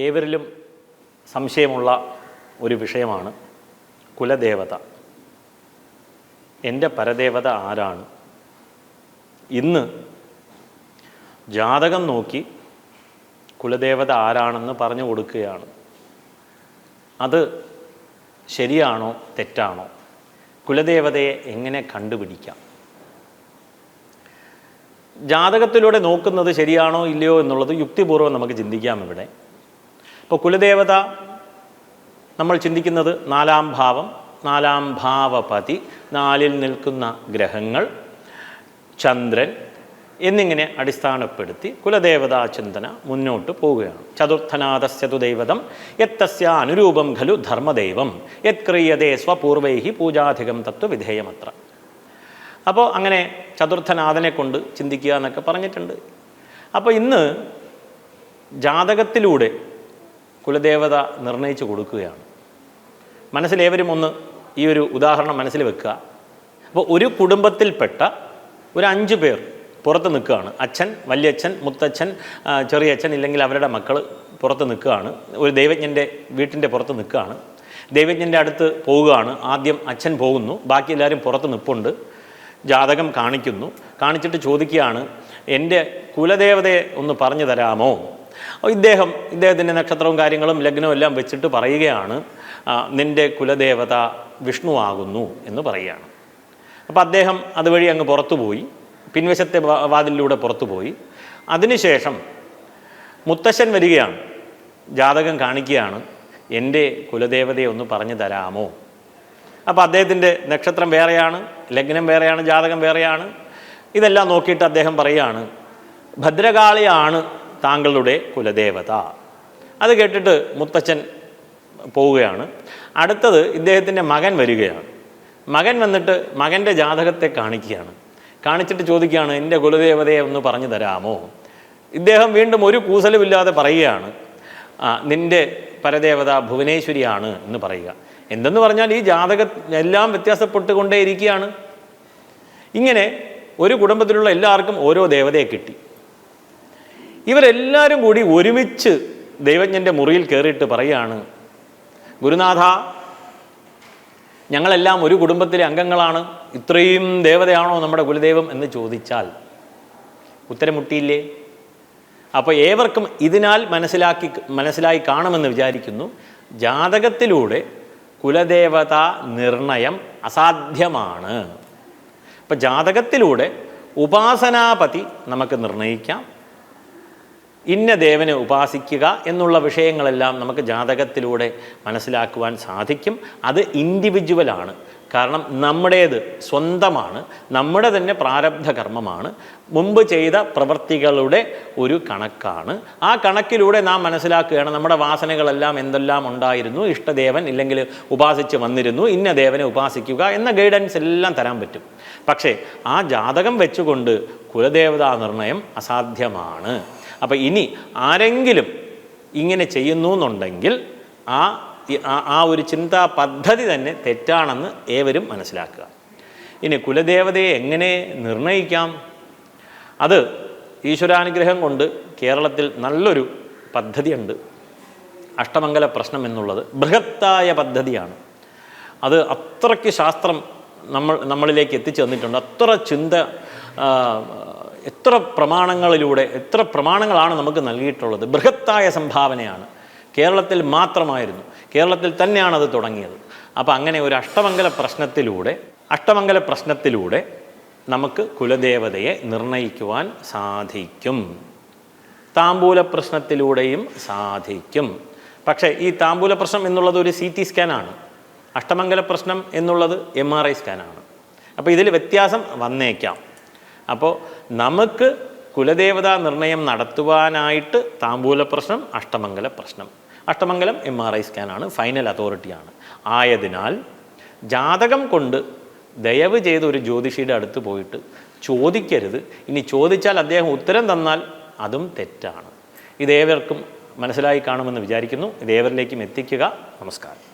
ഏവരിലും സംശയമുള്ള ഒരു വിഷയമാണ് കുലദേവത. എൻ്റെ പരദേവത ആരാണ്? ഇന്ന് ജാതകം നോക്കി കുലദേവത ആരാണെന്ന് പറഞ്ഞു കൊടുക്കുകയാണ്. അത് ശരിയാണോ തെറ്റാണോ? കുലദേവതയെ എങ്ങനെ കണ്ടുപിടിക്കാം? ജാതകത്തിലൂടെ നോക്കുന്നത് ശരിയാണോ ഇല്ലയോ എന്നുള്ളത് യുക്തിപൂർവ്വം നമുക്ക് ചിന്തിക്കാം. ഇവിടെ ഇപ്പോൾ കുലദേവത നമ്മൾ ചിന്തിക്കുന്നത് 4-ാം ഭാവം, 4-ാം ഭാവപതി, 4-ൽ നിൽക്കുന്ന ഗ്രഹങ്ങൾ, ചന്ദ്രൻ എന്നിങ്ങനെ അടിസ്ഥാനപ്പെടുത്തി കുലദേവതാ ചിന്തന മുന്നോട്ട് പോവുകയാണ്. ചതുർത്ഥനാഥസ്യതു ദൈവതം യത്തസ്യ അനുരൂപം ഖലു ധർമ്മദൈവം യത്ക്രിയതേ സ്വപൂർവൈഹി പൂജാധികം തത്വവിധേയമത്ര. അപ്പോൾ അങ്ങനെ ചതുർത്ഥനാഥനെ കൊണ്ട് ചിന്തിക്കുക എന്നൊക്കെ പറഞ്ഞിട്ടുണ്ട്. അപ്പോൾ ഇന്ന് ജാതകത്തിലൂടെ കുലദേവത നിർണയിച്ചു കൊടുക്കുകയാണ്. മനസ്സിലേവരും ഒന്ന് ഈ ഒരു ഉദാഹരണം മനസ്സിൽ വെക്കുക. അപ്പോൾ ഒരു കുടുംബത്തിൽപ്പെട്ട ഒരു 5 പേർ പുറത്ത് നിൽക്കുകയാണ്. അച്ഛൻ, വല്യച്ഛൻ, മുത്തച്ഛൻ, ചെറിയച്ഛൻ, ഇല്ലെങ്കിൽ അവരുടെ മക്കൾ പുറത്ത് നിൽക്കുകയാണ്. ഒരു ദൈവജ്ഞൻ്റെ വീട്ടിൻ്റെ പുറത്ത് നിൽക്കുകയാണ്. ദൈവജ്ഞൻ്റെ അടുത്ത് പോവുകയാണ്. ആദ്യം അച്ഛൻ പോകുന്നു, ബാക്കി എല്ലാവരും പുറത്ത് നിൽപ്പുണ്ട്. ജാതകം കാണിക്കുന്നു. കാണിച്ചിട്ട് ചോദിക്കുകയാണ്, എൻ്റെ കുലദേവതയെ ഒന്ന് പറഞ്ഞു തരാമോ? ഇദ്ദേഹത്തിൻ്റെ നക്ഷത്രവും കാര്യങ്ങളും ലഗ്നവും എല്ലാം വെച്ചിട്ട് പറയുകയാണ്, നിൻ്റെ കുലദേവത വിഷ്ണു ആകുന്നു എന്ന് പറയുകയാണ്. അപ്പോൾ അദ്ദേഹം അതുവഴി അങ്ങ് പുറത്തുപോയി, പിൻവശത്തെ വാതിലിലൂടെ പുറത്തുപോയി. അതിനുശേഷം മുത്തശ്ശൻ വരികയാണ്, ജാതകം കാണിക്കുകയാണ്, എൻ്റെ കുലദേവതയെ ഒന്ന് പറഞ്ഞു തരാമോ? അപ്പോൾ അദ്ദേഹത്തിൻ്റെ നക്ഷത്രം വേറെയാണ്, ലഗ്നം വേറെയാണ്, ജാതകം വേറെയാണ്. ഇതെല്ലാം നോക്കിയിട്ട് അദ്ദേഹം പറയുകയാണ്, ഭദ്രകാളിയാണ് താങ്കളുടെ കുലദേവത. അത് കേട്ടിട്ട് മുത്തച്ഛൻ പോവുകയാണ്. അടുത്തത് ഇദ്ദേഹത്തിൻ്റെ മകൻ വരികയാണ്. മകൻ വന്നിട്ട് മകൻ്റെ ജാതകത്തെ കാണിക്കുകയാണ്. കാണിച്ചിട്ട് ചോദിക്കുകയാണ്, എൻ്റെ കുലദേവതയെ ഒന്ന് പറഞ്ഞു തരാമോ? ഇദ്ദേഹം വീണ്ടും ഒരു കൂസലുമില്ലാതെ പറയുകയാണ്, നിൻ്റെ പരദേവത ഭുവനേശ്വരിയാണ് എന്ന് പറയുക. എന്തെന്ന് പറഞ്ഞാൽ ഈ ജാതകം എല്ലാം വ്യത്യാസപ്പെട്ടുകൊണ്ടേയിരിക്കുകയാണ്. ഇങ്ങനെ ഒരു കുടുംബത്തിലുള്ള എല്ലാവർക്കും ഓരോ ദേവതയെ കിട്ടി. ഇവരെല്ലാവരും കൂടി ഒരുമിച്ച് ദൈവജ്ഞൻ്റെ മുറിയിൽ കയറിയിട്ട് പറയുകയാണ്, ഗുരുനാഥ, ഞങ്ങളെല്ലാം ഒരു കുടുംബത്തിലെ അംഗങ്ങളാണ്, ഇത്രയും ദേവതയാണോ നമ്മുടെ കുലദൈവം എന്ന് ചോദിച്ചാൽ ഉത്തരം മുട്ടിയില്ലേ? അപ്പോൾ ഏവർക്കും ഇതിനാൽ മനസ്സിലായി കാണുമെന്ന് വിചാരിക്കുന്നു. ജാതകത്തിലൂടെ കുലദേവത നിർണയം അസാധ്യമാണ്. അപ്പം ജാതകത്തിലൂടെ ഉപാസനാപതി നമുക്ക് നിർണയിക്കാം. ഇന്ന ദേവനെ ഉപാസിക്കുക എന്നുള്ള വിഷയങ്ങളെല്ലാം നമുക്ക് ജാതകത്തിലൂടെ മനസ്സിലാക്കുവാൻ സാധിക്കും. അത് ഇൻഡിവിജ്വലാണ്. കാരണം നമ്മുടേത് സ്വന്തമാണ്, നമ്മുടെ തന്നെ പ്രാരബ്ധ കർമ്മമാണ്, മുമ്പ് ചെയ്ത പ്രവൃത്തികളുടെ ഒരു കണക്കാണ്. ആ കണക്കിലൂടെ നാം മനസ്സിലാക്കുകയാണ് നമ്മുടെ വാസനകളെല്ലാം എന്തെല്ലാം ഉണ്ടായിരുന്നു, ഇഷ്ടദേവൻ ഇല്ലെങ്കിൽ ഉപാസിച്ച് വന്നിരുന്നു, ഇന്ന ദേവനെ ഉപാസിക്കുക എന്ന ഗൈഡൻസ് എല്ലാം തരാൻ പറ്റും. പക്ഷേ ആ ജാതകം വെച്ചുകൊണ്ട് കുലദേവതാ നിർണയം അസാധ്യമാണ്. അപ്പോൾ ഇനി ആരെങ്കിലും ഇങ്ങനെ ചെയ്യുന്നു എന്നുണ്ടെങ്കിൽ ആ ഒരു ചിന്താ പദ്ധതി തന്നെ തെറ്റാണെന്ന് ഏവരും മനസ്സിലാക്കുക. ഇനി കുലദേവതയെ എങ്ങനെ നിർണയിക്കാം? അത് ഈശ്വരാനുഗ്രഹം കൊണ്ട് കേരളത്തിൽ നല്ലൊരു പദ്ധതിയുണ്ട്. അഷ്ടമംഗല പ്രശ്നം എന്നുള്ളത് ബൃഹത്തായ പദ്ധതിയാണ്. അത് അത്രയ്ക്ക് ശാസ്ത്രം നമ്മളിലേക്ക് എത്തിച്ചു തന്നിട്ടുണ്ട്. അത്ര ചിന്ത, എത്ര പ്രമാണങ്ങളിലൂടെ, എത്ര പ്രമാണങ്ങളാണ് നമുക്ക് നൽകിയിട്ടുള്ളത്. ബൃഹത്തായ സംഭാവനയാണ്. കേരളത്തിൽ മാത്രമായിരുന്നു, കേരളത്തിൽ തന്നെയാണ് അത് തുടങ്ങിയത്. അപ്പോൾ അങ്ങനെ ഒരു അഷ്ടമംഗല പ്രശ്നത്തിലൂടെ നമുക്ക് കുലദേവതയെ നിർണയിക്കുവാൻ സാധിക്കും. താമ്പൂല പ്രശ്നത്തിലൂടെയും സാധിക്കും. പക്ഷേ ഈ താമ്പൂല പ്രശ്നം എന്നുള്ളത് ഒരു CT സ്കാനാണ്. അഷ്ടമംഗല പ്രശ്നം എന്നുള്ളത് MRI സ്കാനാണ്. അപ്പോൾ ഇതിൽ വ്യത്യാസം വന്നേക്കാം. അപ്പോൾ നമുക്ക് കുലദേവതാ നിർണയം നടത്തുവാനായിട്ട് താമ്പൂല പ്രശ്നം, അഷ്ടമംഗല പ്രശ്നം. അഷ്ടമംഗലം MRI സ്കാനാണ്, ഫൈനൽ അതോറിറ്റിയാണ്. ആയതിനാൽ ജാതകം കൊണ്ട് ദയവ് ചെയ്ത് ഒരു ജ്യോതിഷിയുടെ അടുത്ത് പോയിട്ട് ചോദിക്കരുത്. ഇനി ചോദിച്ചാൽ അദ്ദേഹം ഉത്തരം തന്നാൽ അതും തെറ്റാണ്. ഇതേവർക്കും മനസ്സിലായി കാണുമെന്ന് വിചാരിക്കുന്നു. ഇതേവരിലേക്കും എത്തിക്കുക. നമസ്കാരം.